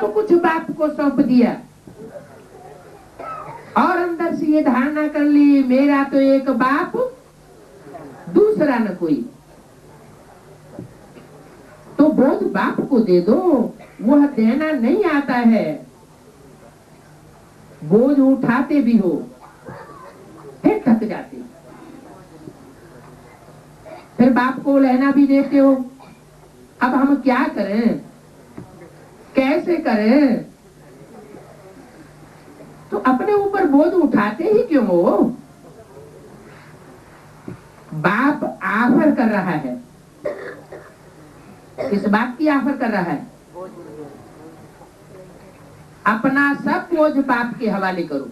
सब कुछ बाप को सौंप दिया और अंदर से ये धारणा कर ली मेरा तो एक बाप दूसरा न कोई, तो बोझ बाप को दे दो। वह देना नहीं आता है, बोझ उठाते भी हो फिर थक जाते, फिर बाप को लेना भी देते हो। अब हम क्या करें, कैसे करें? तो अपने ऊपर बोझ उठाते ही क्यों हो? बाप ऑफर कर रहा है, किस बात की ऑफर कर रहा है? अपना सब बोझ बाप के हवाले करो।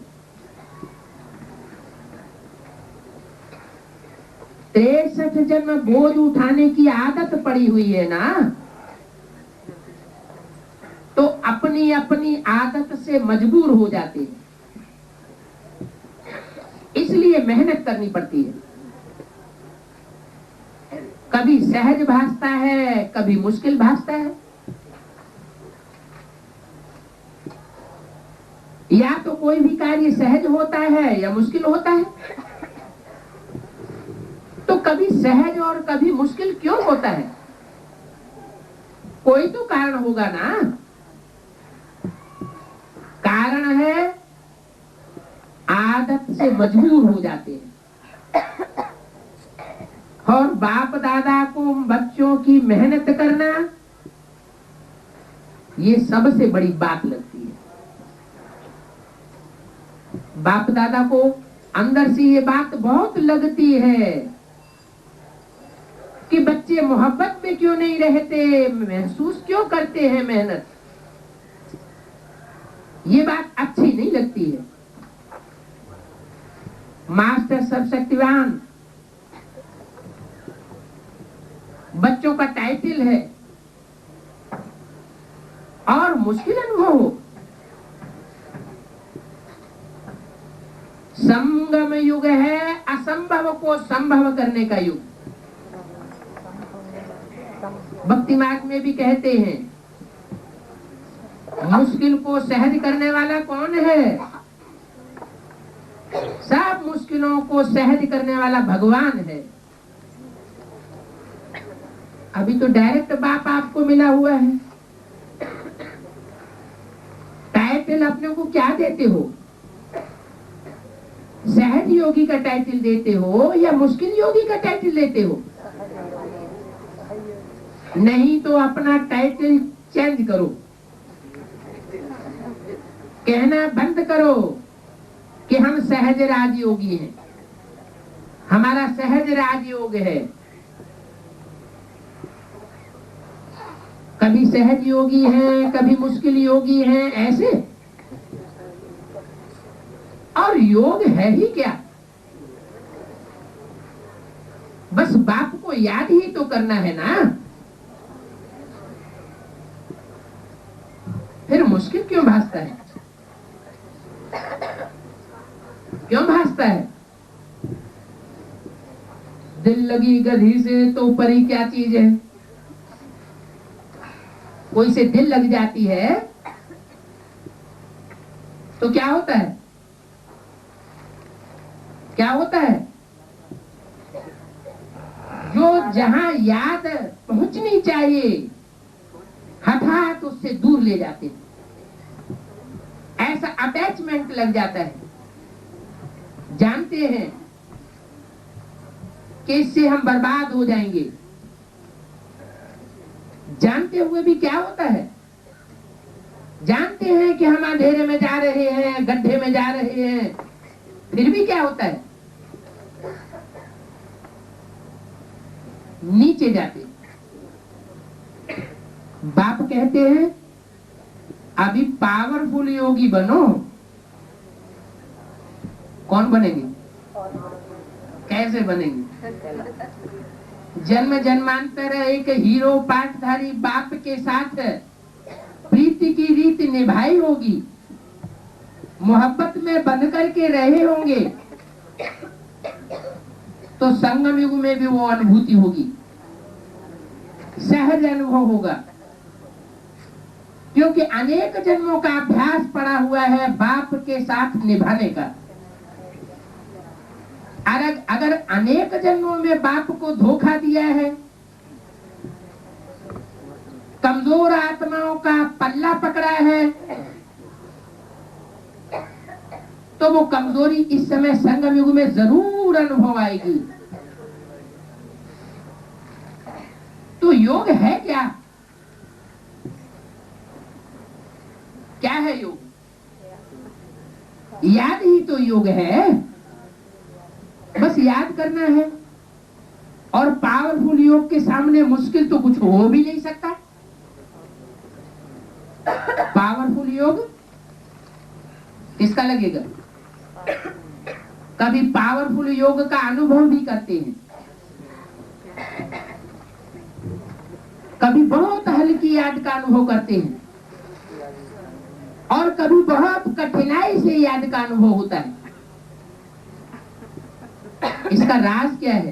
63 जन्म बोझ उठाने की आदत पड़ी हुई है ना, तो अपनी अपनी आदत से मजबूर हो जाते हैं, इसलिए मेहनत करनी पड़ती है। कभी सहज भासता है, कभी मुश्किल भासता है। या तो कोई भी कार्य सहज होता है या मुश्किल होता है। तो कभी सहज और कभी मुश्किल क्यों होता है? कोई तो कारण होगा ना। कारण है आदत से मजबूर हो जाते हैं। और बाप दादा को बच्चों की मेहनत करना ये सबसे बड़ी बात लगती है। बाप दादा को अंदर से ये बात बहुत लगती है कि बच्चे मोहब्बत में क्यों नहीं रहते, महसूस क्यों करते हैं मेहनत। ये बात अच्छी नहीं लगती है। मास्टर सर्वशक्तिवान बच्चों का टाइटल है और मुश्किल अनुभव हो। संगम युग है, असंभव को संभव करने का युग। भक्ति मार्ग में भी कहते हैं मुश्किल को सहज करने वाला कौन है? सब मुश्किलों को सहज करने वाला भगवान है। अभी तो डायरेक्ट बाप आपको मिला हुआ है। टाइटल अपने को क्या देते हो? सहज योगी का टाइटल देते हो या मुश्किल योगी का टाइटल देते हो? नहीं तो अपना टाइटल चेंज करो, कहना बंद करो कि हम सहज राजयोगी हैं, हमारा सहज राजयोग है। कभी सहज योगी हैं, कभी मुश्किल योगी हैं, ऐसे। और योग है ही क्या? बस बाप को याद ही तो करना है ना। फिर मुश्किल क्यों भासता है? क्यों भासता है? दिल लगी गधी से तो परी क्या चीज है? कोई से दिल लग जाती है तो क्या होता है? क्या होता है? जो जहां याद पहुंचनी चाहिए हठात उससे दूर ले जाते हैं। ऐसा अटैचमेंट लग जाता है। जानते हैं कि इससे हम बर्बाद हो जाएंगे, जानते हुए भी क्या होता है? जानते हैं कि हम अंधेरे में जा रहे हैं, गड्ढे में जा रहे हैं, फिर भी क्या होता है? नीचे जाते। बाप कहते हैं अभी पावरफुल योगी बनो। कौन बनेंगे? कैसे बनेंगे? जन्म जन्मांतर एक हीरो पाठधारी बाप के साथ प्रीति की रीत निभाई होगी, मोहब्बत में बंध करके रहे होंगे, तो संगम युग में भी वो अनुभूति होगी, सहज अनुभव होगा। क्योंकि अनेक जन्मों का अभ्यास पड़ा हुआ है बाप के साथ निभाने का। अगर अनेक जन्मों में बाप को धोखा दिया है, कमजोर आत्माओं का पल्ला पकड़ा है, तो वो कमजोरी इस समय संगम युग में जरूर अनुभव आएगी। तो योग है क्या? क्या है योग? याद ही तो योग है, बस याद करना है। और पावरफुल योग के सामने मुश्किल तो कुछ हो भी नहीं सकता। पावरफुल योग किसका लगेगा? कभी पावरफुल योग का अनुभव भी करते हैं, कभी बहुत हल्की याद का अनुभव करते हैं, और कभी बहुत कठिनाई से याद का अनुभव होता है। इसका राज क्या है?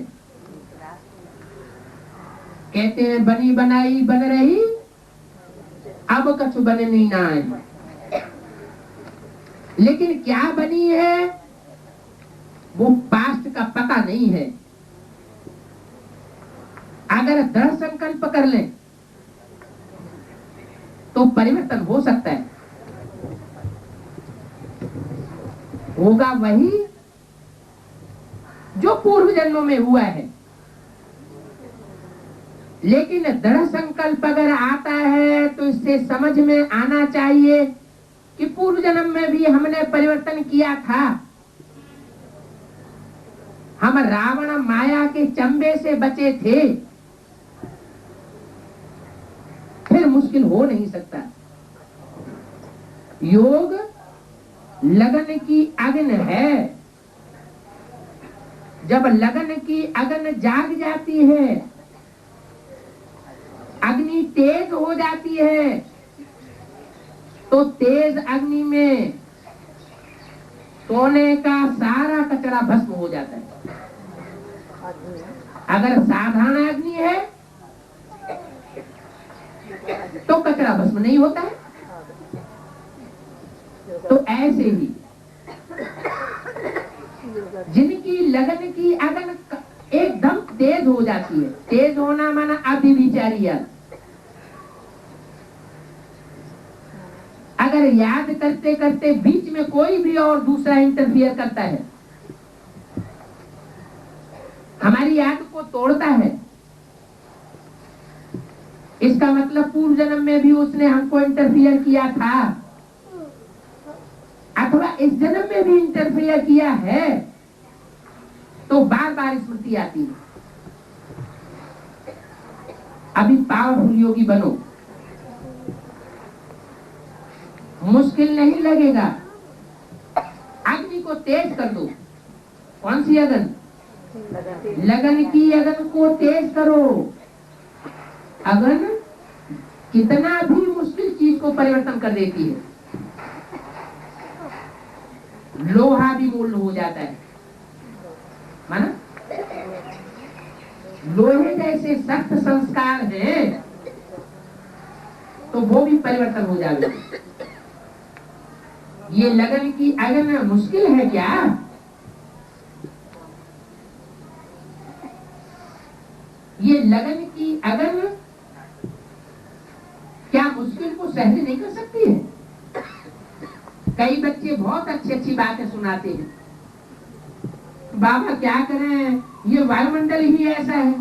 कहते हैं बनी बनाई बन रही, अब कछु बने नहीं ना है। लेकिन क्या बनी है वो पास्ट का पता नहीं है। अगर दृढ़ संकल्प कर ले तो परिवर्तन हो सकता है। होगा वही जो पूर्व जन्मों में हुआ है। लेकिन दृढ़ संकल्प अगर आता है तो इससे समझ में आना चाहिए कि पूर्व जन्म में भी हमने परिवर्तन किया था। हम रावण माया के चंबे से बचे थे, फिर मुश्किल हो नहीं सकता। योग लगन की अग्नि है। जब लगन की अग्नि जाग जाती है, अग्नि तेज हो जाती है, तो तेज अग्नि में सोने का सारा कचरा भस्म हो जाता है। अगर साधारण अग्नि है तो कचरा भस्म नहीं होता है। तो ऐसे ही जिनकी लगन की अग्नि एकदम तेज हो जाती है, तेज होना माना अभिविचारिया। अगर याद करते करते बीच में कोई भी और दूसरा इंटरफियर करता है, हमारी याद को तोड़ता है, इसका मतलब पूर्व जन्म में भी उसने हमको इंटरफियर किया था, अथवा इस जन्म में भी इंटरफियर किया है, तो बार बार स्मृति आती है। अभी पावरफुल योगी बनो, मुश्किल नहीं लगेगा। अग्नि को तेज कर दो। कौन सी अग्नि? लगन की अग्नि को तेज करो। अग्नि कितना भी मुश्किल चीज को परिवर्तन कर देती है। लोहा भी मोल्ड हो जाता है, माना लोहे जैसे सख्त संस्कार हैं तो वो भी परिवर्तन हो जाएगा। ये लगन की अग्नि मुश्किल है क्या? ये लगन की अग्नि क्या मुश्किल को सहन नहीं कर सकती है? कई बच्चे बहुत अच्छी अच्छी बातें सुनाते हैं, बाबा क्या करें, ये वायुमंडल ही ऐसा है,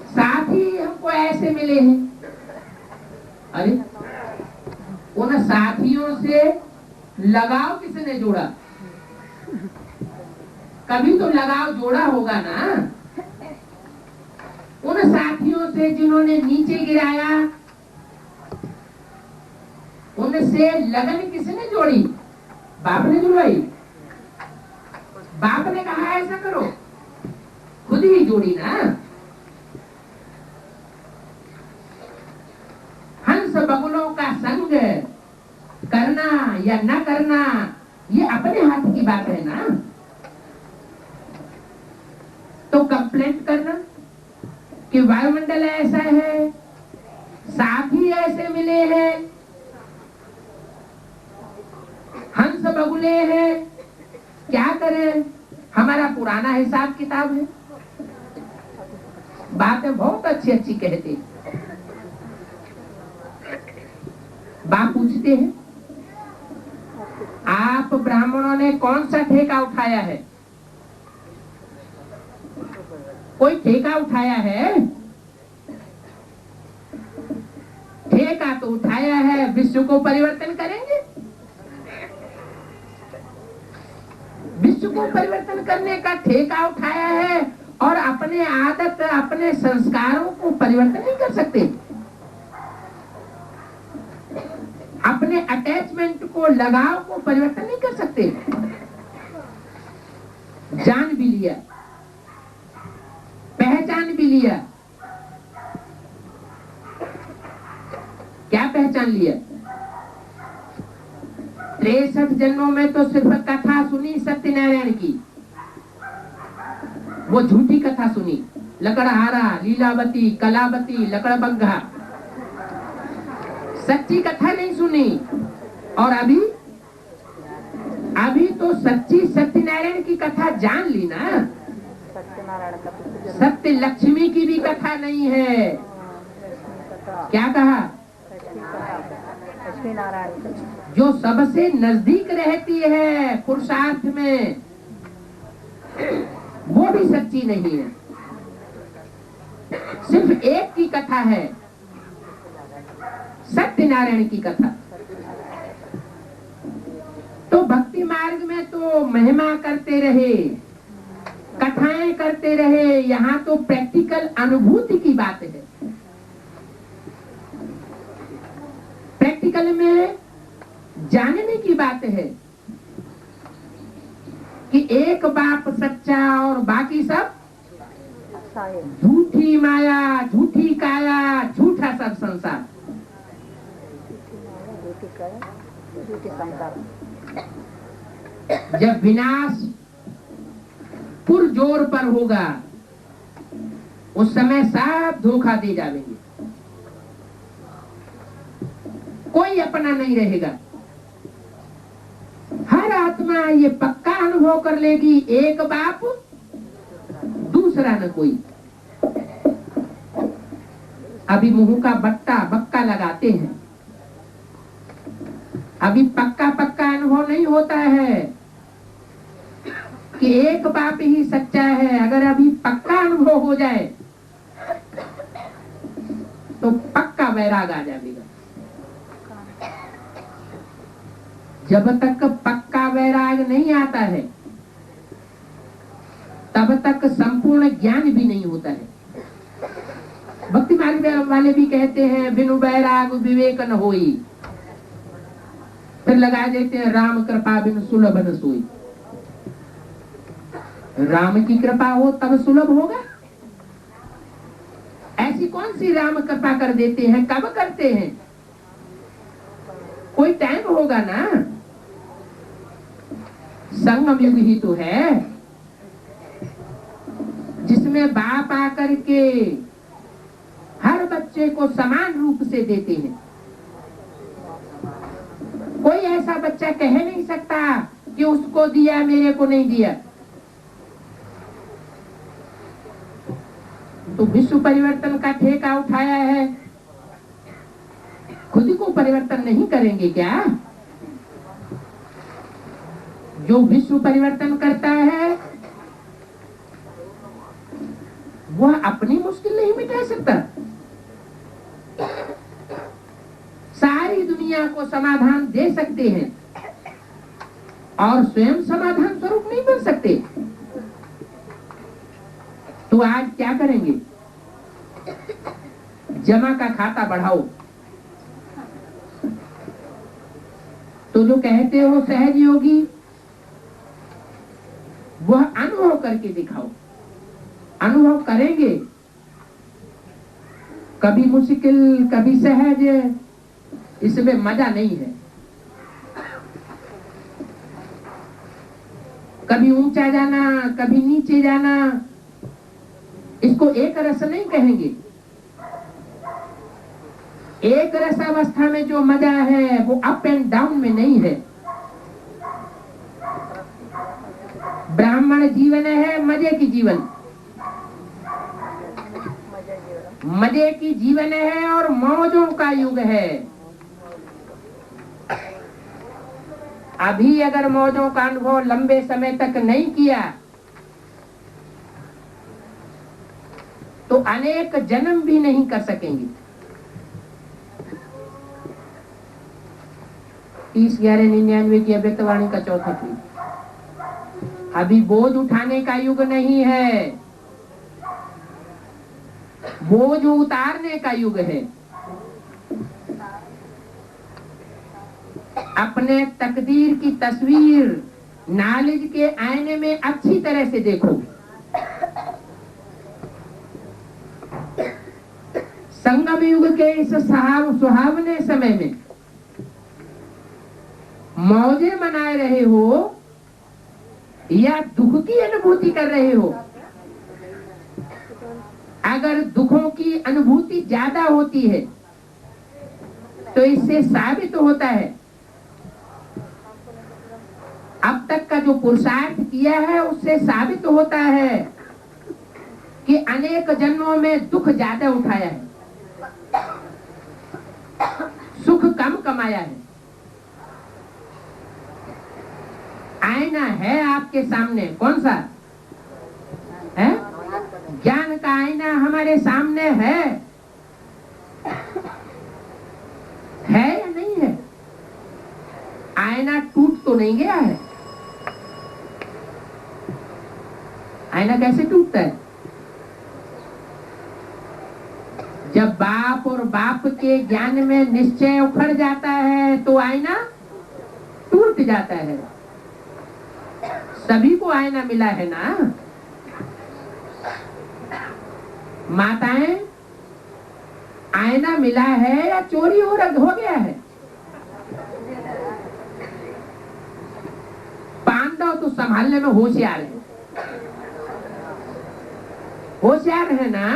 साथी हमको ऐसे मिले हैं। अरे उन साथियों से लगाव किसने जोड़ा? कभी तो लगाव जोड़ा होगा ना। उन साथियों से जिन्होंने नीचे गिराया, उनसे लगन किसने जोड़ी? बाप ने जुड़वाई। बाप ने कहा ऐसा करो, खुद ही जोड़ी ना। हंस बगुलों का संग करना या न करना ये अपने हाथ की बात है ना। तो कंप्लेंट करना कि वायुमंडल ऐसा है, साथी ऐसे मिले हैं, हंस बगुले हैं, क्या करें? हमारा पुराना हिसाब किताब है। बातें बहुत अच्छी अच्छी कहते। बाप पूछते हैं, आप ब्राह्मणों ने कौन सा ठेका उठाया है? कोई ठेका उठाया है? ठेका तो उठाया है, विश्व को परिवर्तन करेंगे। विश्व को परिवर्तन करने का ठेका उठाया है और अपने आदत, अपने संस्कारों को परिवर्तन नहीं कर सकते। अपने अटैचमेंट को, लगाव को परिवर्तन नहीं कर सकते। जान भी लिया, पहचान भी लिया। क्या पहचान लिया? 63 जन्मों में तो सिर्फ कथा सुनी सत्यनारायण की, वो झूठी कथा सुनी। लकड़हारा, लीलावती, कलावती, लकड़बग्घा, सच्ची कथा नहीं सुनी। और अभी तो सच्ची सत्यनारायण की कथा जान ली ना। सत्य लक्ष्मी की भी कथा नहीं है। क्या कहा? जो सबसे नजदीक रहती है पुरुषार्थ में, वो भी सच्ची नहीं है। सिर्फ एक की कथा है, सत्यनारायण की कथा। तो भक्ति मार्ग में तो महिमा करते रहे, कथाएं करते रहे। यहाँ तो प्रैक्टिकल अनुभूति की बात है। प्रैक्टिकल में जानने की बात है कि एक बाप सच्चा और बाकी सब झूठी माया, झूठी काया, झूठा सब संसार। जब विनाश पुरजोर पर होगा, उस समय सब धोखा दे जाएंगे, कोई अपना नहीं रहेगा। हर आत्मा ये पक्का अनुभव कर लेगी, एक बाप दूसरा न कोई। अभी मुंह का बक्का लगाते हैं, अभी पक्का अनुभव नहीं होता है कि एक बाप ही सच्चा है। अगर अभी पक्का अनुभव हो जाए तो पक्का वैराग आ जाएगा। जब तक पक्का वैराग नहीं आता है, तब तक संपूर्ण ज्ञान भी नहीं होता है। भक्ति मार्ग वाले भी कहते हैं, बिनु वैराग विवेक न होई। फिर लगा देते हैं, राम कृपा बिनु सुलभ न सोई। राम की कृपा हो तब सुलभ होगा। ऐसी कौन सी राम कृपा कर देते हैं? कब करते हैं? कोई टाइम होगा ना। संगम युग ही तो है जिसमें बाप आकर के हर बच्चे को समान रूप से देते हैं। कोई ऐसा बच्चा कह नहीं सकता कि उसको दिया मेरे को नहीं दिया। तो विश्व परिवर्तन का ठेका उठाया है, खुद को परिवर्तन नहीं करेंगे क्या? जो विश्व परिवर्तन करता है वह अपनी मुश्किल नहीं मिटा सकता। सारी दुनिया को समाधान दे सकते हैं और स्वयं समाधान स्वरूप नहीं बन सकते। तो आज क्या करेंगे? जमा का खाता बढ़ाओ। तो जो कहते हो सहज योगी, वह अनुभव करके दिखाओ। अनुभव करेंगे, कभी मुश्किल कभी सहज, इसमें मजा नहीं है। कभी ऊंचा जाना कभी नीचे जाना, इसको एक रस नहीं कहेंगे। एक रसावस्था में जो मजा है वो अप एंड डाउन में नहीं है। ब्राह्मण जीवन है मजे की जीवन, मजे की जीवन है और मौजों का युग है। अभी अगर मौजों का अनुभव लंबे समय तक नहीं किया तो अनेक जन्म भी नहीं कर सकेंगे। 30/11/99 की अव्यक्तवाणी का चौथा पीठ। अभी बोझ उठाने का युग नहीं है, बोझ उतारने का युग है। अपने तकदीर की तस्वीर नॉलेज के आईने में अच्छी तरह से देखो। संगम युग के इस सुहावने समय में मौजे मनाए रहे हो या दुख की अनुभूति कर रहे हो? अगर दुखों की अनुभूति ज्यादा होती है तो इससे साबित होता है अब तक का जो पुरुषार्थ किया है उससे साबित होता है कि अनेक जन्मों में दुख ज्यादा उठाया है, सुख कम कमाया है। आईना है आपके सामने, कौन सा है? ज्ञान का आईना हमारे सामने है या नहीं है? आईना टूट तो नहीं गया है? आईना कैसे टूटता है? जब बाप और बाप के ज्ञान में निश्चय उखड़ जाता है तो आईना टूट जाता है। सभी को आईना मिला है ना? माताएं, आईना मिला है या चोरी हो गया है? पांडव तो संभालने में होशियार है, होशियार है ना?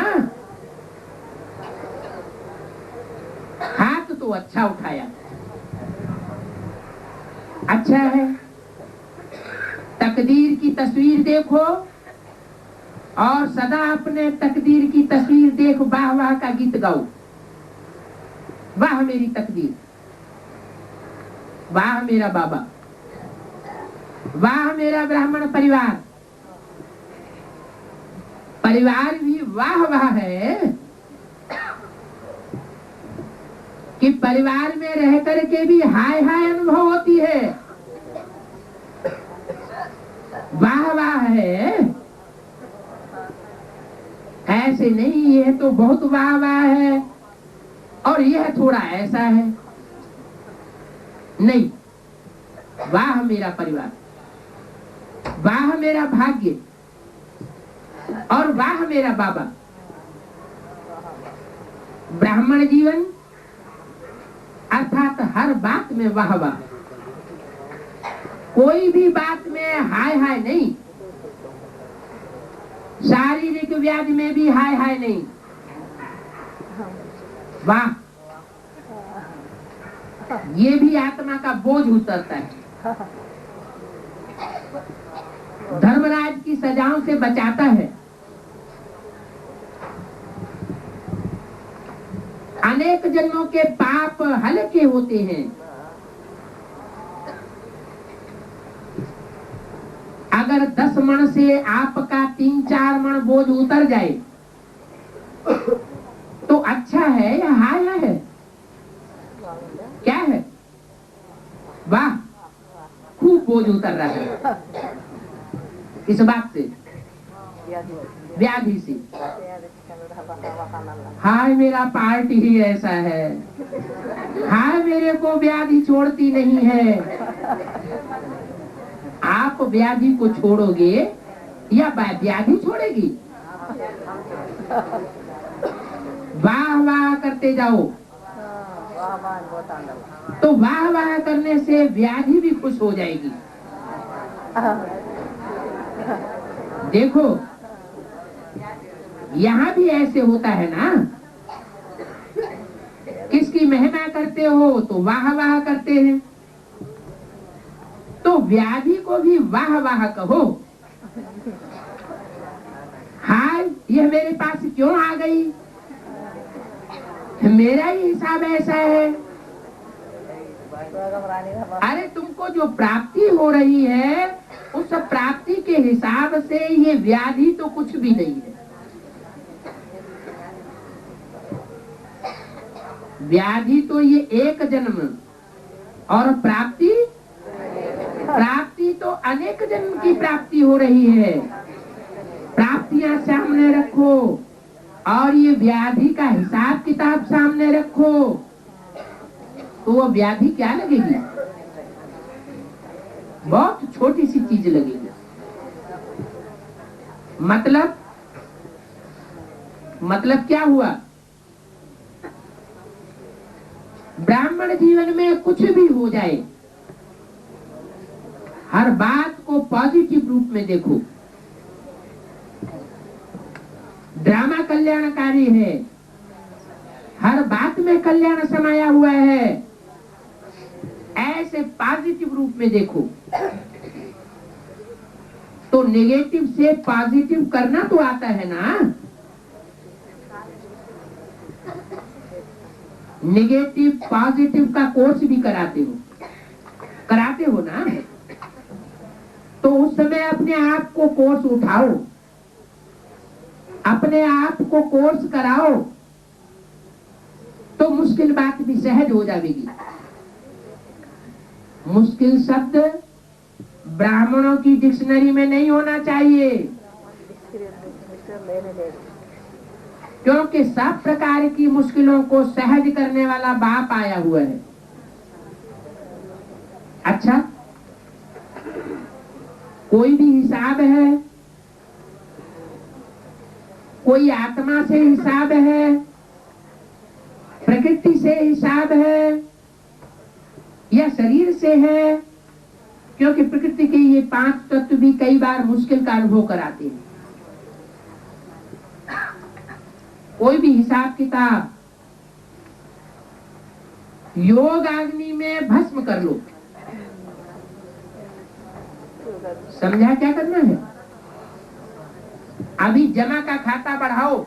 हाथ तो अच्छा उठाया, अच्छा है। तकदीर की तस्वीर देखो और सदा अपने तकदीर की तस्वीर देख वाह वाह का गीत गाओ। वाह मेरी तकदीर, वाह मेरा बाबा, वाह मेरा ब्राह्मण परिवार। परिवार भी वाह वाह है कि परिवार में रह करके भी हाय हाय अनुभव होती है। वाह वाह है, ऐसे नहीं ये तो बहुत वाह वाह है और यह थोड़ा ऐसा है। नहीं, वाह मेरा परिवार, वाह मेरा भाग्य और वाह मेरा बाबा। ब्राह्मण जीवन अर्थात हर बात में वाह वाह, कोई भी बात में हाय हाय नहीं। शारीरिक व्याधि में भी हाय हाय नहीं, वाह। ये भी आत्मा का बोझ उतरता है, धर्मराज की सजाओं से बचाता है। अनेक जन्मों के पाप हल्के होते हैं। अगर 10 मण से आपका 3-4 मण बोझ उतर जाए तो अच्छा है या हाय है? क्या है? वाह, खूब बोझ उतर रहा है। इस बात से, व्याधि से। हाय मेरा पार्टी ही ऐसा है, हाय मेरे को व्याधि छोड़ती नहीं है। आप व्याधि को छोड़ोगे या व्याधि छोड़ेगी? वाह वाह करते जाओ तो वाह वाह करने से व्याधि भी खुश हो जाएगी। देखो यहाँ भी ऐसे होता है ना किसकी महिमा करते हो तो वाह वाह करते हैं। तो व्याधि को भी वाह वाह कहो, हाय यह मेरे पास क्यों आ गई, मेरा ही हिसाब ऐसा है। अरे तुमको जो प्राप्ति हो रही है उस प्राप्ति के हिसाब से ये व्याधि तो कुछ भी नहीं है। व्याधि तो ये एक जन्म और प्राप्ति तो अनेक जन्म की प्राप्ति हो रही है। प्राप्तियां सामने रखो और ये व्याधि का हिसाब किताब सामने रखो तो वो व्याधि क्या लगेगी, बहुत छोटी सी चीज लगेगी। मतलब क्या हुआ, ब्राह्मण जीवन में कुछ भी हो जाए हर बात को पॉजिटिव रूप में देखो। ड्रामा कल्याणकारी है, हर बात में कल्याण समाया हुआ है, ऐसे पॉजिटिव रूप में देखो। तो नेगेटिव से पॉजिटिव करना तो आता है ना। नेगेटिव पॉजिटिव का कोर्स भी कराते हो ना। तो उस समय अपने आप को कोर्स उठाओ, अपने आप को कोर्स कराओ तो मुश्किल बात भी सहज हो जाएगी। मुश्किल शब्द ब्राह्मणों की डिक्शनरी में नहीं होना चाहिए, क्योंकि सब प्रकार की मुश्किलों को सहज करने वाला बाप आया हुआ है। अच्छा, कोई भी हिसाब है, कोई आत्मा से हिसाब है, प्रकृति से हिसाब है या शरीर से है, क्योंकि प्रकृति के ये 5 तत्व भी कई बार मुश्किल का अनुभव कराते हैं। कोई भी हिसाब किताब योग अग्नि में भस्म कर लो। समझा क्या करना है? अभी जमा का खाता बढ़ाओ,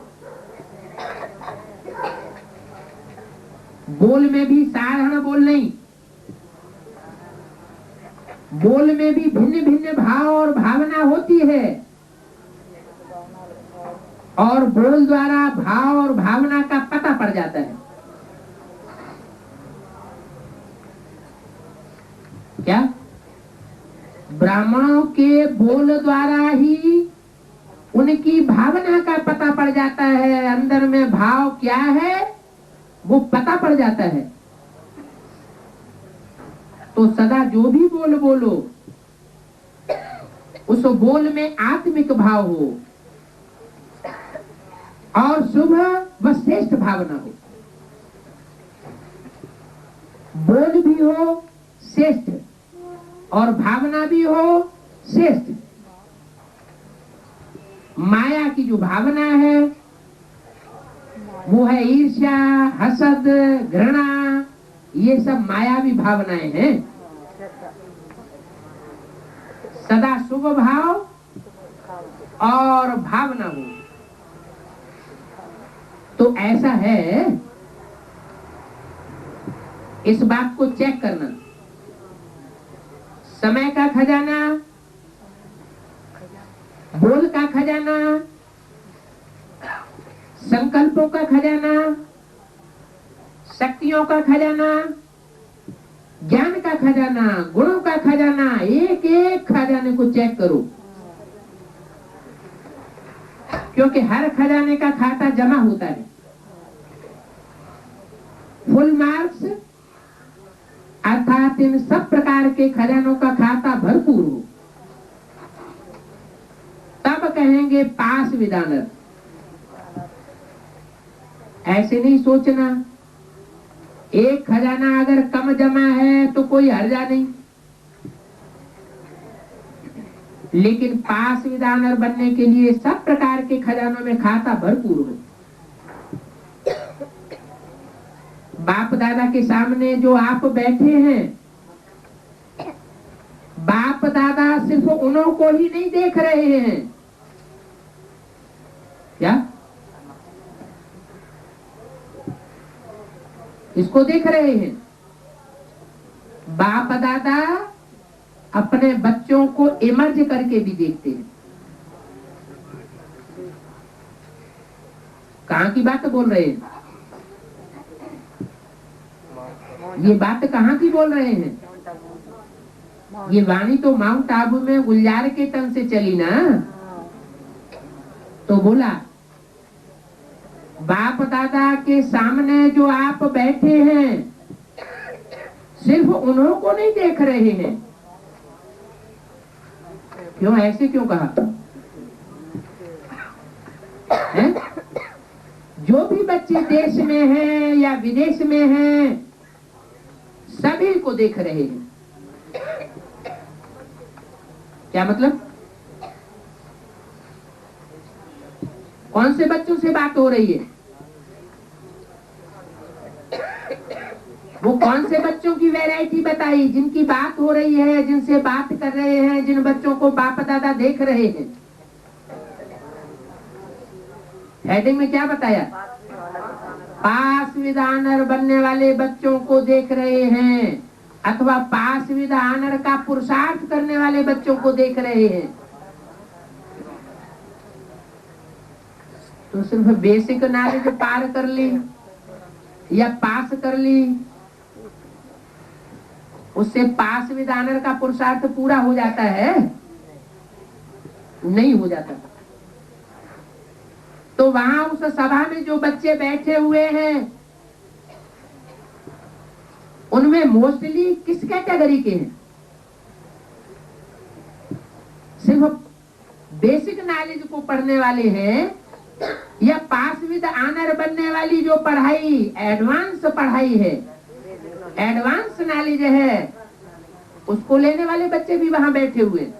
बोल में भी साधारण बोल नहीं, बोल में भी भिन्न भिन्न भाव और भावना होती है और बोल द्वारा भाव और भावना का पता पड़ जाता है। क्या ब्राह्मणों के बोल द्वारा ही उनकी भावना का पता पड़ जाता है, अंदर में भाव क्या है वो पता पड़ जाता है। तो सदा जो भी बोल बोलो उस बोल में आत्मिक भाव हो और शुभ व श्रेष्ठ भावना हो। बोल भी हो श्रेष्ठ और भावना भी हो श्रेष्ठ। माया की जो भावना है वो है ईर्ष्या, हसद, घृणा, ये सब मायावी भावनाएं हैं। सदा शुभ भाव और भावना हो तो ऐसा है। इस बात को चेक करना, समय का खजाना, बोल का खजाना, संकल्पों का खजाना, शक्तियों का खजाना, ज्ञान का खजाना, गुणों का खजाना, एक एक खजाने को चेक करो, क्योंकि हर खजाने का खाता जमा होता है। फुल मार्क्स अर्थात इन सब प्रकार के खजानों का खाता भरपूर हो, तब कहेंगे पास विद ऑनर। ऐसे नहीं सोचना एक खजाना अगर कम जमा है तो कोई हर्जा नहीं, लेकिन पास विद ऑनर बनने के लिए सब प्रकार के खजानों में खाता भरपूर हो। बाप दादा के सामने जो आप बैठे हैं, बाप दादा सिर्फ उन्हों को ही नहीं देख रहे हैं। क्या? इसको देख रहे हैं। बाप दादा अपने बच्चों को इमर्ज करके भी देखते हैं। कहाँ की बात बोल रहे हैं? ये बात कहाँ की बोल रहे हैं? ये वाणी तो माउंट आबू में गुलजार के तन से चली ना। तो बोला बाप दादा के सामने जो आप बैठे हैं, सिर्फ उन्हों को नहीं देख रहे हैं। क्यों? ऐसे क्यों कहा है? जो भी बच्चे देश में हैं या विदेश में हैं, सभी को देख रहे हैं। क्या मतलब? कौन से बच्चों से बात हो रही है? वो कौन से बच्चों की वैरायटी बताई जिनकी बात हो रही है, जिनसे बात कर रहे हैं, जिन बच्चों को बाप दादा देख रहे हैं? हेडिंग में क्या बताया? पास विद ऑनर बनने वाले बच्चों को देख रहे हैं, अथवा पास विद ऑनर का पुरुषार्थ करने वाले बच्चों को देख रहे हैं। तो सिर्फ बेसिक नॉलेज पार कर ली या पास कर ली, उससे पास विद ऑनर का पुरुषार्थ पूरा हो जाता है? नहीं हो जाता। तो वहां उस सभा में जो बच्चे बैठे हुए हैं, उनमें मोस्टली किस कैटेगरी के हैं? सिर्फ बेसिक नॉलेज को पढ़ने वाले हैं या पास विद ऑनर बनने वाली जो पढ़ाई, एडवांस पढ़ाई है, एडवांस नॉलेज है, उसको लेने वाले बच्चे भी वहां बैठे हुए हैं?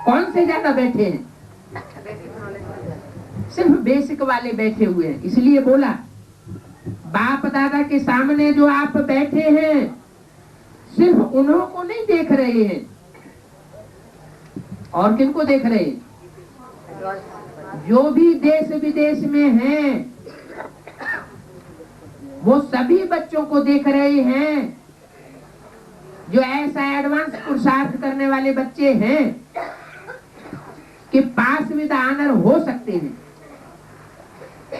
कौन से ज्यादा बैठे हैं? सिर्फ बेसिक वाले बैठे हुए हैं। इसलिए बोला बाप दादा के सामने जो आप बैठे हैं, सिर्फ उन्हों को नहीं देख रहे हैं। और किनको देख रहे हैं? जो भी देश विदेश में हैं, वो सभी बच्चों को देख रहे हैं जो ऐसा एडवांस पुरुषार्थ करने वाले बच्चे हैं कि पास विद ऑनर हो सकते हैं,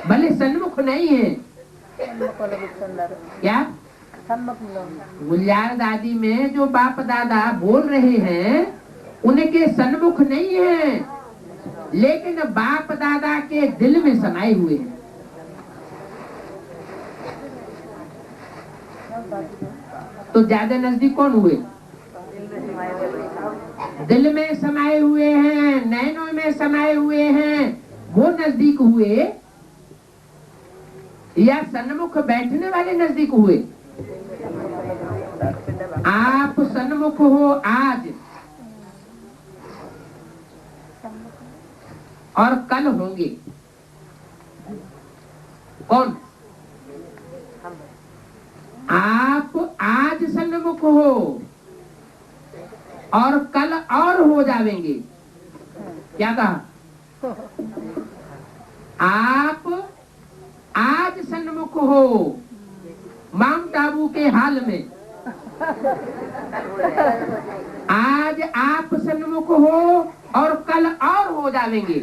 भले सन्मुख नहीं है। क्या? गुलजार दादी में जो बाप दादा बोल रहे हैं, उनके सन्मुख नहीं है, लेकिन बाप दादा के दिल में समाये हुए हैं। तो ज्यादा नजदीक कौन हुए? दिल में समाये हुए हैं, नैनों में समाये हुए हैं, वो नजदीक हुए या सन्मुख बैठने वाले नजदीक हुए? आप सन्मुख हो आज और कल होंगे। कौन? आप आज सन्मुख हो और कल और हो जावेंगे। क्या कहा? आप आज सन्मुख हो माउंट आबू के हाल में, आज आप सन्मुख हो और कल और हो जावेंगे।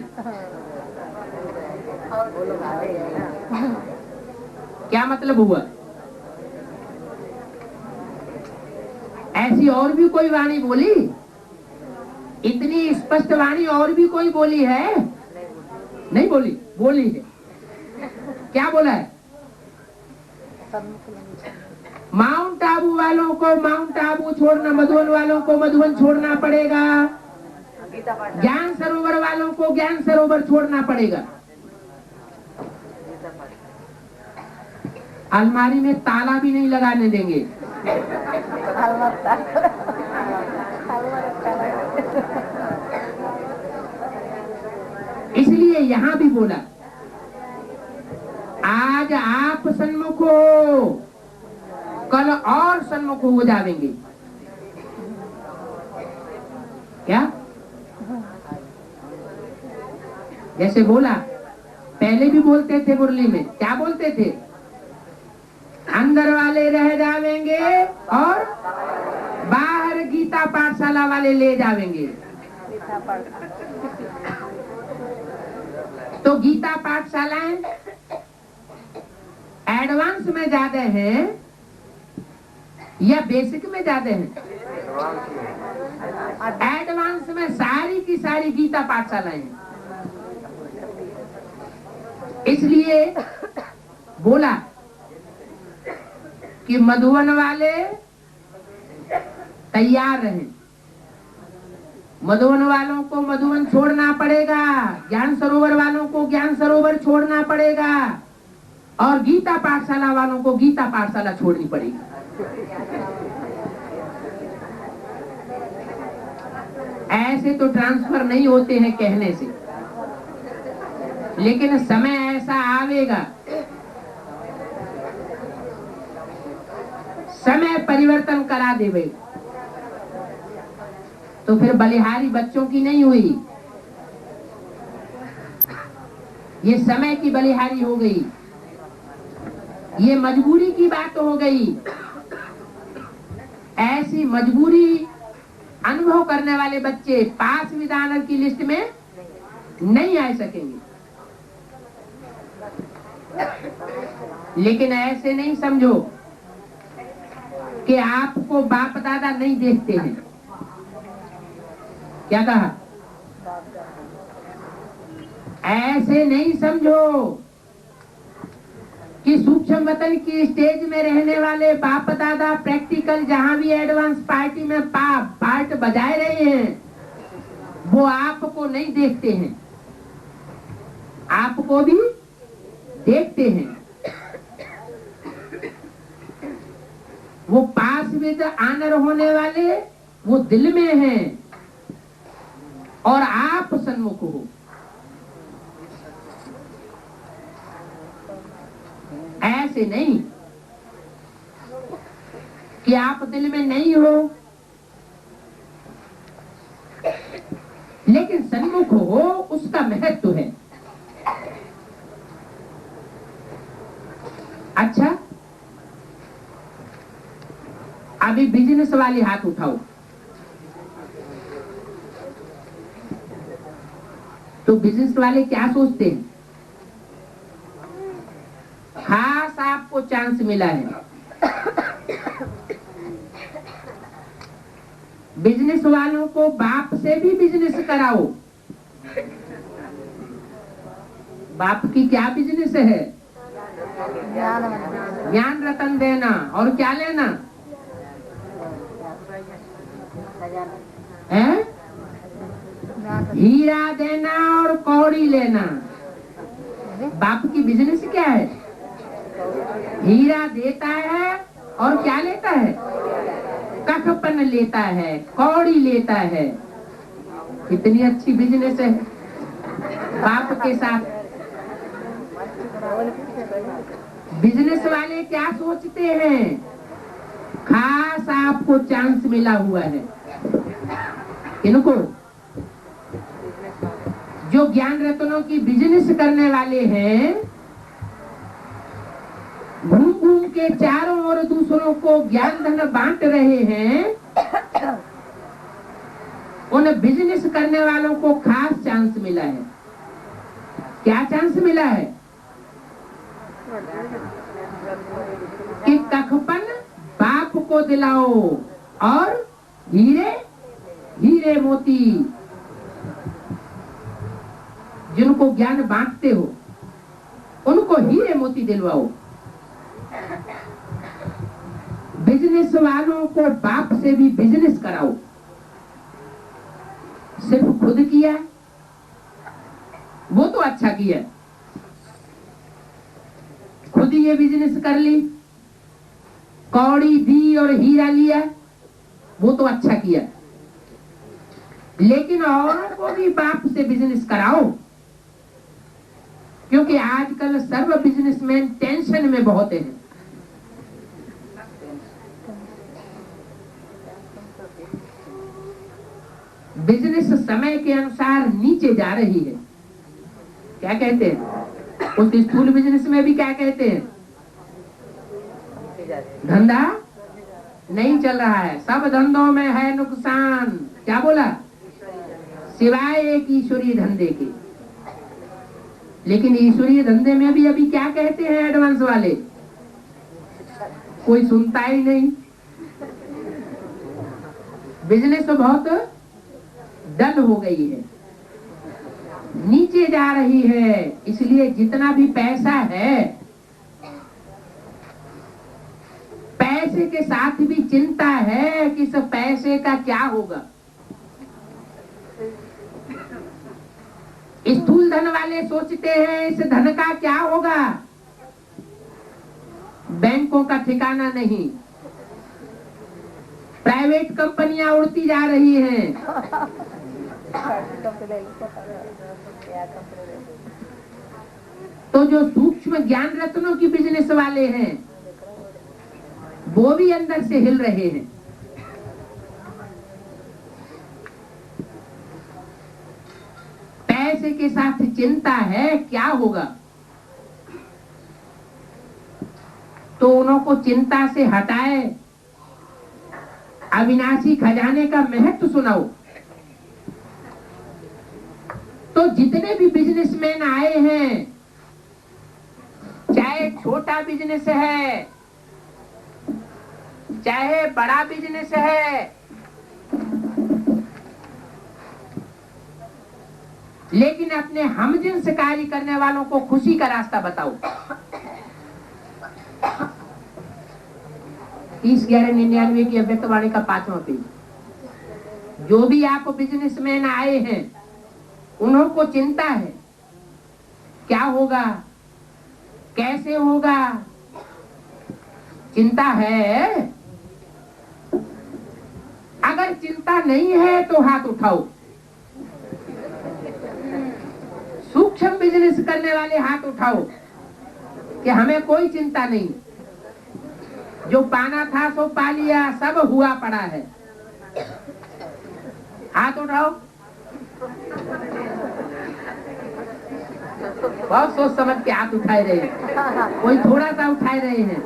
क्या मतलब हुआ? ऐसी और भी कोई वाणी बोली? इतनी स्पष्ट वाणी और भी कोई बोली है? नहीं बोली? बोली है। क्या बोला है? माउंट आबू वालों को माउंट आबू छोड़ना, मधुबन वालों को मधुबन छोड़ना पड़ेगा, ज्ञान सरोवर वालों को ज्ञान सरोवर छोड़ना पड़ेगा। अलमारी में ताला भी नहीं लगाने देंगे। इसलिए यहां भी बोला आज आप सन्मुख हो, कल और सन्मुख हो जाएंगे। क्या? जैसे बोला, पहले भी बोलते थे मुरली में, क्या बोलते थे? अंदर वाले रह जाएंगे और बाहर गीता पाठशाला वाले ले जाएंगे। तो गीता पाठशालाएं एडवांस में ज्यादा हैं या बेसिक में ज्यादा हैं? एडवांस में सारी की सारी गीता पाठशालाएं हैं। इसलिए बोला कि मधुवन वाले तैयार रहें। मधुवन वालों को मधुवन छोड़ना पड़ेगा, ज्ञान सरोवर वालों को ज्ञान सरोवर छोड़ना पड़ेगा, और गीता पाठशाला वालों को गीता पाठशाला छोड़नी पड़ेगी। ऐसे तो ट्रांसफर नहीं होते हैं कहने से, लेकिन समय ऐसा आवेगा, समय परिवर्तन करा देवे। तो फिर बलिहारी बच्चों की नहीं हुई, ये समय की बलिहारी हो गई, ये मजबूरी की बात हो गई। ऐसी मजबूरी अनुभव करने वाले बच्चे पास विधानर की लिस्ट में नहीं आ सकेंगे। लेकिन ऐसे नहीं समझो कि आपको बाप दादा नहीं देखते हैं। क्या कहा? ऐसे नहीं समझो कि सूक्ष्म वतन की स्टेज में रहने वाले बाप दादा प्रैक्टिकल जहां भी एडवांस पार्टी में पार्ट बजाए रहे हैं, वो आपको नहीं देखते हैं, आपको भी देखते हैं। वो पास विद आनर होने वाले वो दिल में हैं और आप सन्मुख हो। ऐसे नहीं कि आप दिल में नहीं हो लेकिन सन्मुख हो, उसका महत्व है। अच्छा, अभी बिजनेस वाले हाथ उठाओ। तो बिजनेस वाले क्या सोचते हैं? खास आपको चांस मिला है, बिजनेस वालों को बाप से भी बिजनेस कराओ। बाप की क्या बिजनेस है? ज्ञान रतन देना, और क्या लेना है? हीरा देना और कौड़ी लेना। बाप की बिजनेस क्या है? हीरा देता है और क्या लेता है? कखपन लेता है, कौड़ी लेता है। कितनी अच्छी बिजनेस है बाप के साथ। बिजनेस वाले क्या सोचते हैं? खास आपको चांस मिला हुआ है। इनको जो ज्ञान रत्नों की बिजनेस करने वाले हैं, घूम घूम के चारों ओर दूसरों को ज्ञान धन बांट रहे हैं, उन बिजनेस करने वालों को खास चांस मिला है। क्या चांस मिला है? कि कखपन बाप को दिलाओ और हीरे हीरे मोती जिनको ज्ञान बांटते हो उनको हीरे मोती दिलवाओ। बिजनेस वालों को बाप से भी बिजनेस कराओ। सिर्फ खुद किया वो तो अच्छा किया, खुद ये बिजनेस कर ली, कौड़ी दी और हीरा लिया, वो तो अच्छा किया। लेकिन औरों को भी बाप से बिजनेस कराओ। क्योंकि आजकल सर्व बिजनेसमैन टेंशन में बहुत हैं। बिजनेस समय के अनुसार नीचे जा रही है। क्या कहते हैं उस स्थूल बिजनेस में भी? क्या कहते हैं? धंधा नहीं चल रहा है, सब धंधों में है नुकसान। क्या बोला? सिवाय एक ईश्वरीय धंधे के। लेकिन ईश्वरीय धंधे में भी अभी क्या कहते हैं एडवांस वाले? कोई सुनता ही नहीं। बिजनेस तो बहुत डल हो गई है, नीचे जा रही है। इसलिए जितना भी पैसा है, पैसे के साथ भी चिंता है कि इस पैसे का क्या होगा। स्थूल धन वाले सोचते हैं इस धन का क्या होगा। बैंकों का ठिकाना नहीं, प्राइवेट कंपनियां उड़ती जा रही हैं। तो जो सूक्ष्म ज्ञान रत्नों की बिजनेस वाले हैं वो भी अंदर से हिल रहे हैं। पैसे के साथ चिंता है क्या होगा, तो उनको चिंता से हटाए, अविनाशी खजाने का महत्व सुनाओ। तो जितने भी बिजनेसमैन आए हैं, चाहे छोटा बिजनेस है चाहे बड़ा बिजनेस है, लेकिन अपने हमजिन्स कार्य करने वालों को खुशी का रास्ता बताओ। 30/11/99 की अव्यक्तवाणी का 5वां पेज। जो भी आप बिजनेसमैन आए हैं उन्हों को चिंता है क्या होगा, कैसे होगा। चिंता है? अगर चिंता नहीं है तो हाथ उठाओ। सूक्ष्म बिजनेस करने वाले हाथ उठाओ कि हमें कोई चिंता नहीं, जो पाना था सो पा लिया, सब हुआ पड़ा है। हाथ उठाओ। बहुत सोच समझ के हाथ उठाए रहे हैं, कोई थोड़ा सा उठाए रहे हैं।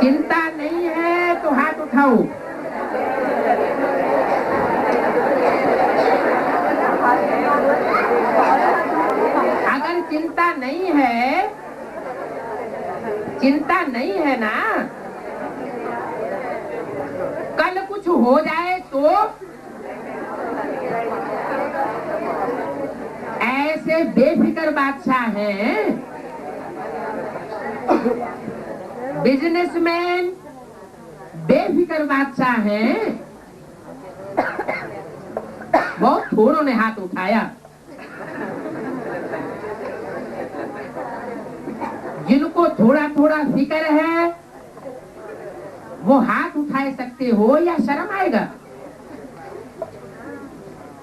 चिंता नहीं है तो हाथ उठाओ। अगर चिंता नहीं है, चिंता नहीं है ना, कल कुछ हो जाए तो ऐसे बेफिक्र बादशाह हैं बिजनेसमैन, बेफिक्र बादशाह हैं। बहुत थोड़ों ने हाथ उठाया। जिनको थोड़ा थोड़ा फिक्र है वो हाथ उठा सकते हो या शर्म आएगा?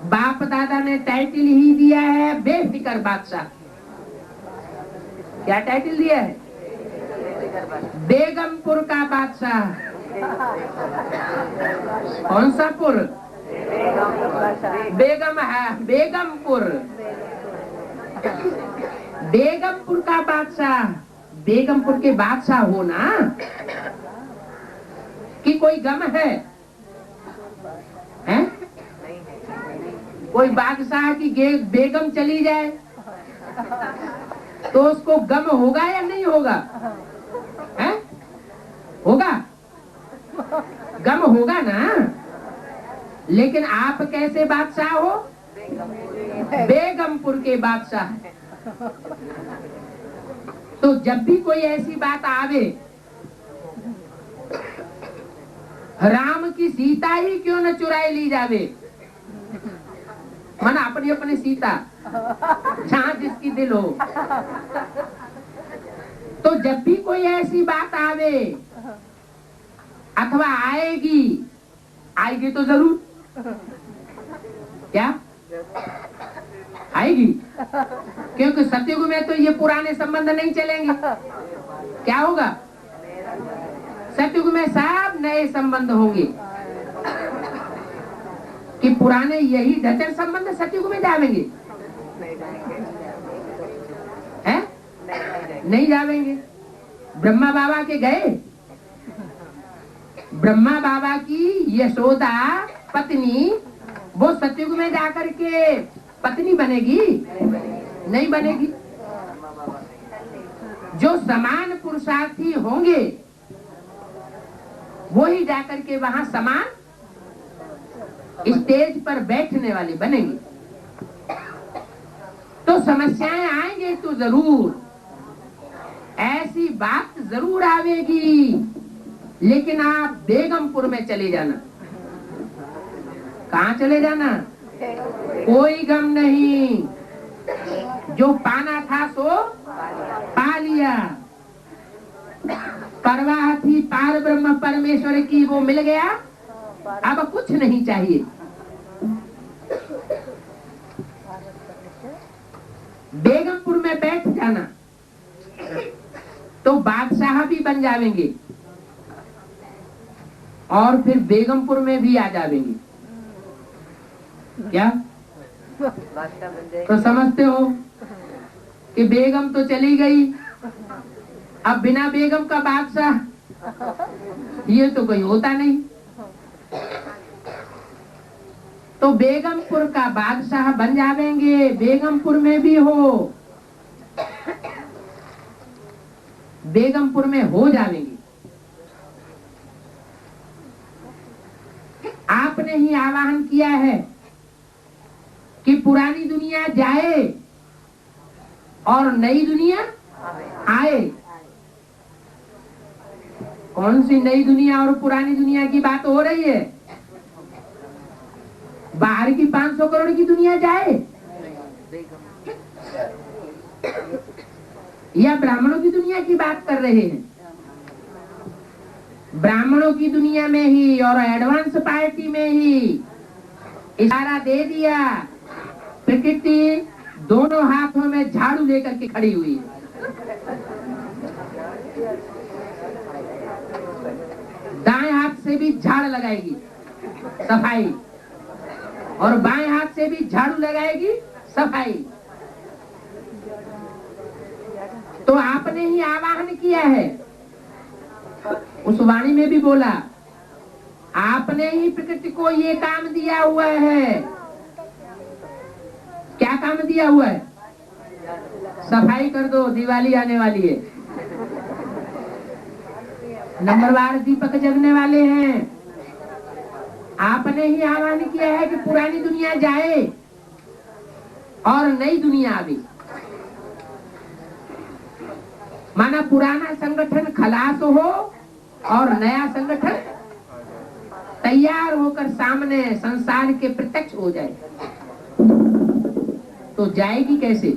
बाप दादा ने टाइटल ही दिया है बेफिक्र बादशाह। क्या टाइटल दिया है? बेगमपुर का बादशाह। कौन सा पुर? बेगम है, बेगमपुर। बेगमपुर का बादशाह। बेगमपुर के बादशाह हो ना, कि कोई गम है? हैं? कोई बादशाह की बेगम चली जाए तो उसको गम होगा या नहीं होगा? हैं? होगा, गम होगा ना। लेकिन आप कैसे बादशाह हो? बेगमपुर के बादशाह। तो जब भी कोई ऐसी बात आवे, राम की सीता ही क्यों न चुराई ली जावे, माना अपनी अपनी सीता, जहां जिसकी दिल हो। तो जब भी कोई ऐसी बात आवे अथवा आएगी, आएगी तो जरूर, क्या आएगी? क्योंकि सतयुग में तो ये पुराने संबंध नहीं चलेंगे। क्या होगा? सतयुग में सब नए संबंध होंगे कि पुराने यही ढचर संबंध सतयुग में जावेंगे हैं? नहीं जावेंगे। ब्रह्मा बाबा के गए, ब्रह्मा बाबा की यशोदा पत्नी वो सतयुग में जाकर के पत्नी बनेगी? नहीं बनेगी। जो समान पुरुषार्थी होंगे वो ही जाकर के वहां समान स्टेज पर बैठने वाले बनेंगे। तो समस्याएं आएंगे तो जरूर, ऐसी बात जरूर आवेगी, लेकिन आप बेगमपुर में चले जाना। कहाँ चले जाना? कोई गम नहीं, जो पाना था सो पा लिया। परवाह थी पार ब्रह्म परमेश्वर की, वो मिल गया, अब कुछ नहीं चाहिए। बेगमपुर में बैठ जाना तो बादशाह भी बन जावेंगे और फिर बेगमपुर में भी आ जावेंगे। क्या तो समझते हो कि बेगम तो चली गई, अब बिना बेगम का बादशाह ये तो कोई होता नहीं। तो बेगमपुर का बादशाह बन जावेंगे, बेगमपुर में भी हो, बेगमपुर में हो जावेंगे। आपने ही आवाहन किया है कि पुरानी दुनिया जाए और नई दुनिया आए। कौन सी नई दुनिया और पुरानी दुनिया की बात हो रही है? बाहर की 500 करोड़ की दुनिया जाए या ब्राह्मणों की दुनिया की बात कर रहे हैं? ब्राह्मणों की दुनिया में ही और एडवांस पार्टी में ही इशारा दे दिया। प्रकृति दोनों हाथों में झाड़ू लेकर के खड़ी हुई है। दाएं हाथ से भी झाड़ लगाएगी सफाई और बाएं हाथ से भी झाड़ू लगाएगी सफाई। तो आपने ही आवाहन किया है, उस वाणी में भी बोला, आपने ही प्रकृति को ये काम दिया हुआ है। क्या काम दिया हुआ है? सफाई कर दो, दिवाली आने वाली है, नंबरवार दीपक जगने वाले हैं। आपने ही आह्वान किया है कि पुरानी दुनिया जाए और नई दुनिया आवे। माना पुराना संगठन खलास हो और नया संगठन तैयार होकर सामने संसार के प्रत्यक्ष हो जाए। तो जाएगी कैसे?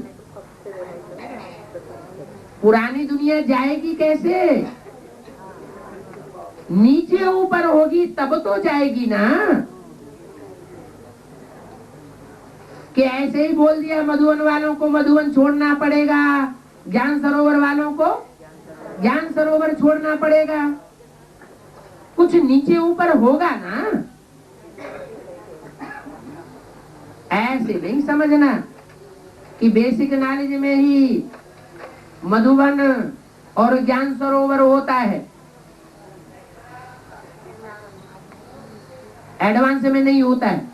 पुरानी दुनिया जाएगी कैसे? नीचे ऊपर होगी तब तो जाएगी ना। कि ऐसे ही बोल दिया मधुवन वालों को मधुवन छोड़ना पड़ेगा, ज्ञान सरोवर वालों को ज्ञान सरोवर छोड़ना पड़ेगा। कुछ नीचे ऊपर होगा ना। ऐसे नहीं समझना कि बेसिक नॉलेज में ही मधुवन और ज्ञान सरोवर होता है, एडवांस में नहीं होता है।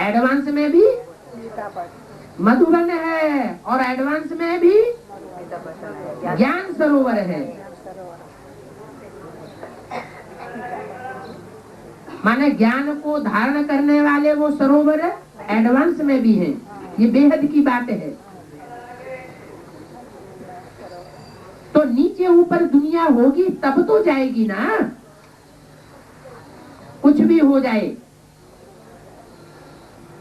एडवांस में भी मधुबन है और एडवांस में भी ज्ञान सरोवर है। माने ज्ञान को धारण करने वाले वो सरोवर एडवांस में भी हैं। ये बेहद की बात है। तो नीचे ऊपर दुनिया होगी तब तो जाएगी ना। कुछ भी हो जाए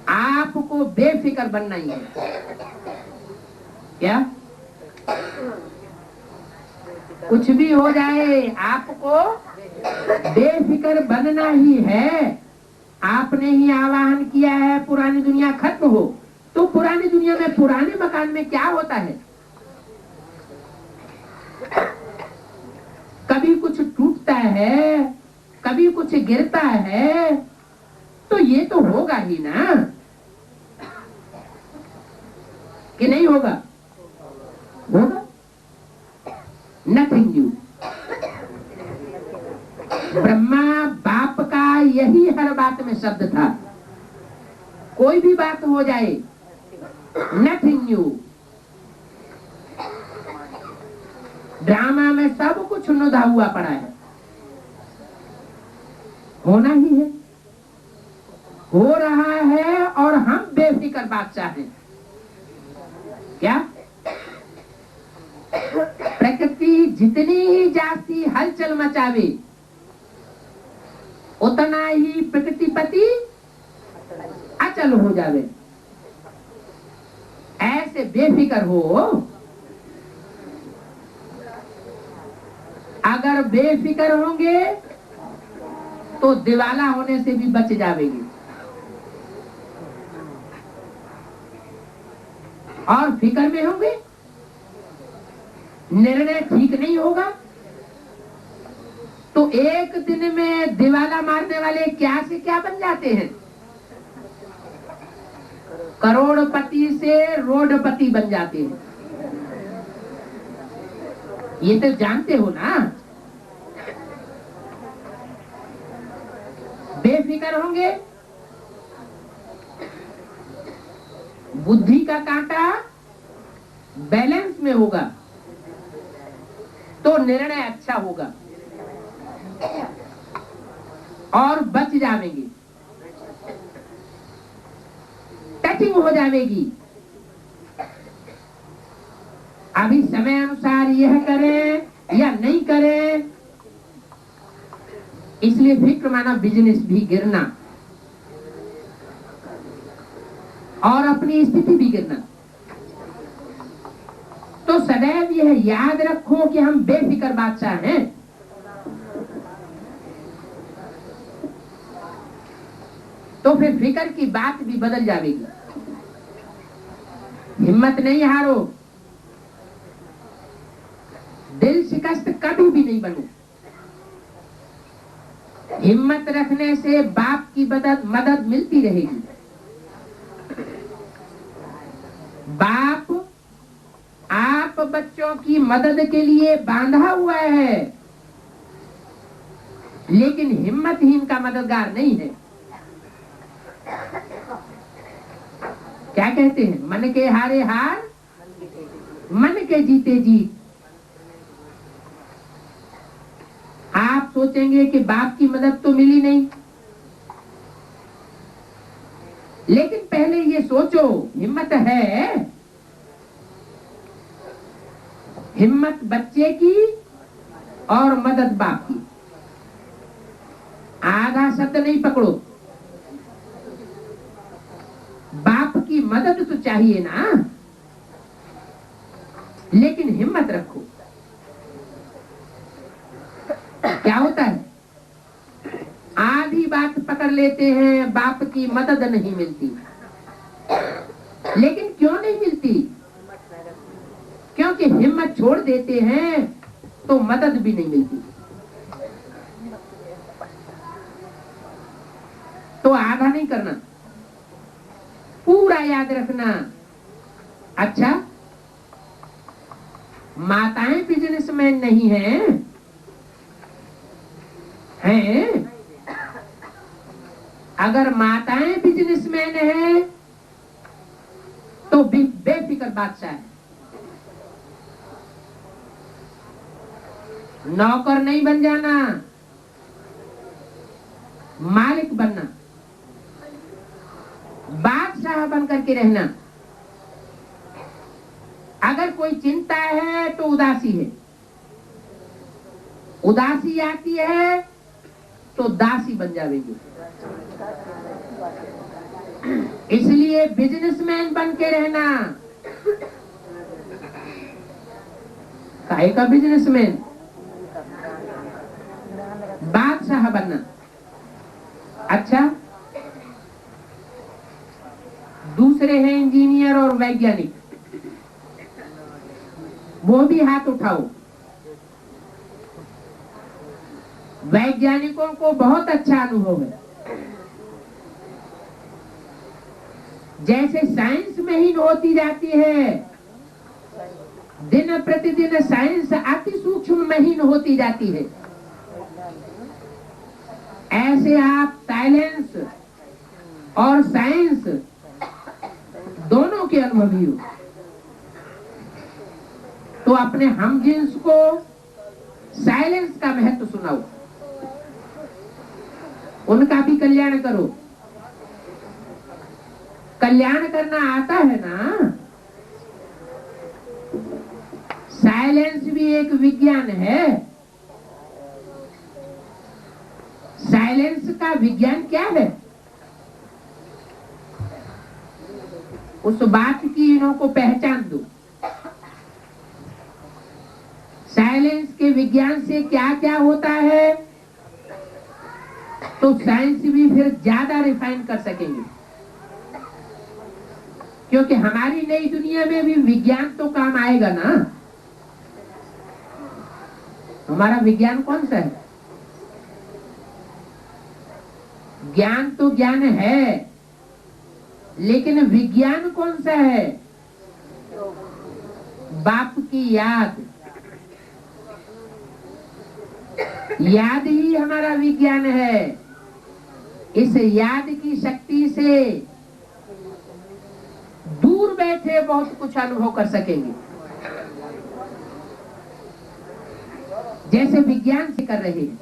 आपको बेफिक्र बनना ही है। क्या? कुछ भी हो जाए आपको बेफिक्र बनना ही है। आपने ही आवाहन किया है पुरानी दुनिया खत्म हो तो पुरानी दुनिया में, पुराने मकान में क्या होता है, कभी कुछ टूटता है, कभी कुछ गिरता है, तो ये तो होगा ही ना, कि नहीं होगा? होगा। Nothing new. ब्रह्मा बाप का यही हर बात में शब्द था, कोई भी बात हो जाए, नथिंग न्यू। ड्रामा में सब कुछ नुदा हुआ पड़ा है, होना ही है, हो रहा है, और हम बेफिक्र बादशाह हैं। क्या? प्रकृति जितनी ही जाती हलचल मचावे, उतना ही प्रकृतिपति अचल हो जावे। ऐसे बेफिक्र हो। अगर बेफिक्र होंगे तो दिवाला होने से भी बच जावेंगे, और फिक्र में होंगे, निर्णय ठीक नहीं होगा, तो एक दिन में दिवाला मारने वाले क्या से क्या बन जाते हैं, करोड़पति से रोडपति बन जाते हैं। ये तो जानते हो ना। बेफिक्र होंगे, बुद्धि का कांटा बैलेंस में होगा, तो निर्णय अच्छा होगा और बच जाएंगे, टचिंग हो जाएगी। अभी समय अनुसार यह करें या नहीं करें, इसलिए फिक्र माना बिजनेस भी गिरना और अपनी स्थिति भी गिरना। तो सदैव यह याद रखो कि हम बेफिक्र बादशाह हैं। तो फिर फिक्र की बात भी बदल जाएगी। हिम्मत नहीं हारो, दिल शिकस्त कभी भी नहीं बनो। हिम्मत रखने से बाप की मदद मिलती रहेगी। बाप आप बच्चों की मदद के लिए बांधा हुआ है, लेकिन हिम्मतहीन का मददगार नहीं है। क्या कहते हैं? मन के हारे हार, मन के जीते जीत। आप सोचेंगे कि बाप की मदद तो मिली नहीं, लेकिन पहले ये सोचो, हिम्मत है, हिम्मत बच्चे की और मदद बाप की। आधा शब्द नहीं पकड़ो, बाप की मदद तो चाहिए ना, लेकिन हिम्मत रखो। क्या होता है, आधी बात पकड़ लेते हैं, बाप की मदद नहीं मिलती। लेकिन क्यों नहीं मिलती? क्योंकि हिम्मत छोड़ देते हैं तो मदद भी नहीं मिलती। तो आधा नहीं करना, पूरा याद रखना। अच्छा, माताएं बिजनेसमैन नहीं हैं? हैं? अगर माताएं बिजनेसमैन हैं तो बेफिक्र बादशाह है। नौकर नहीं बन जाना, मालिक बनना, बादशाह बन करके रहना। अगर कोई चिंता है तो उदासी है, उदासी आती है तो दासी बन जाएंगे। इसलिए बिजनेसमैन बन के रहना। काहे का बिजनेसमैन? बादशाह बनना। अच्छा, दूसरे हैं इंजीनियर। और वैज्ञानिक, वो भी हाथ उठाओ। वैज्ञानिकों को बहुत अच्छा अनुभव है। जैसे साइंस में ही होती जाती है, दिन प्रतिदिन साइंस अति सूक्ष्म महीन होती जाती है, ऐसे आप साइलेंस और साइंस दोनों के अनुभवी हो। तो अपने हमजिन्स को साइलेंस का महत्व सुनाओ, उनका भी कल्याण करो। कल्याण करना आता है ना। साइलेंस भी एक विज्ञान है। साइलेंस का विज्ञान क्या है, उस बात की इन्हों को पहचान दो। साइलेंस के विज्ञान से क्या क्या होता है, तो साइंस भी फिर ज्यादा रिफाइन कर सकेंगे। क्योंकि हमारी नई दुनिया में भी विज्ञान तो काम आएगा ना। हमारा विज्ञान कौन सा है? ज्ञान तो ज्ञान है, लेकिन विज्ञान कौन सा है? बाप की याद। याद ही हमारा विज्ञान है। इस याद की शक्ति से दूर बैठे बहुत कुछ अनुभव कर सकेंगे, जैसे विज्ञान से कर रहे हैं।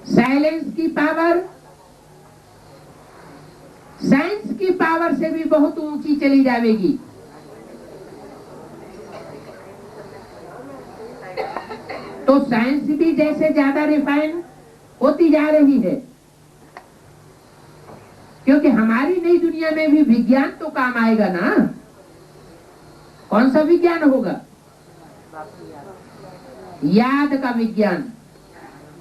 साइलेंस की पावर साइंस की पावर से भी बहुत ऊंची चली जाएगी। तो साइंस भी जैसे ज्यादा रिफाइन होती जा रही है, क्योंकि हमारी नई दुनिया में भी विज्ञान तो काम आएगा ना। कौन सा विज्ञान होगा? याद का विज्ञान,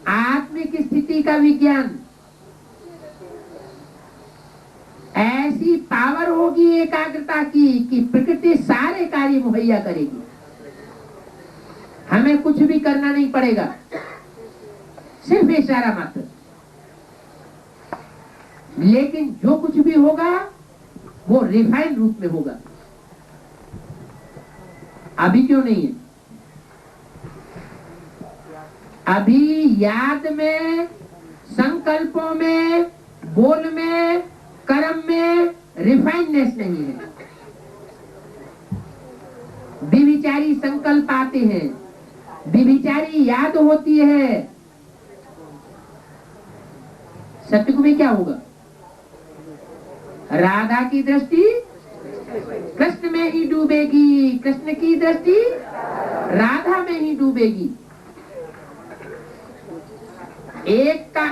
आत्मिक स्थिति का विज्ञान। ऐसी पावर होगी एकाग्रता की कि प्रकृति सारे कार्य मुहैया करेगी, हमें कुछ भी करना नहीं पड़ेगा, सिर्फ इशारा मात्र। लेकिन जो कुछ भी होगा वो रिफाइन रूप में होगा। अभी क्यों नहीं है? अभी याद में, संकल्पों में, बोल में, कर्म में रिफाइननेस नहीं है। विविचारी संकल्प आते हैं, विविचारी याद होती है। सत्युग में क्या होगा? राधा की दृष्टि कृष्ण में ही डूबेगी, कृष्ण की दृष्टि राधा में ही डूबेगी। एक का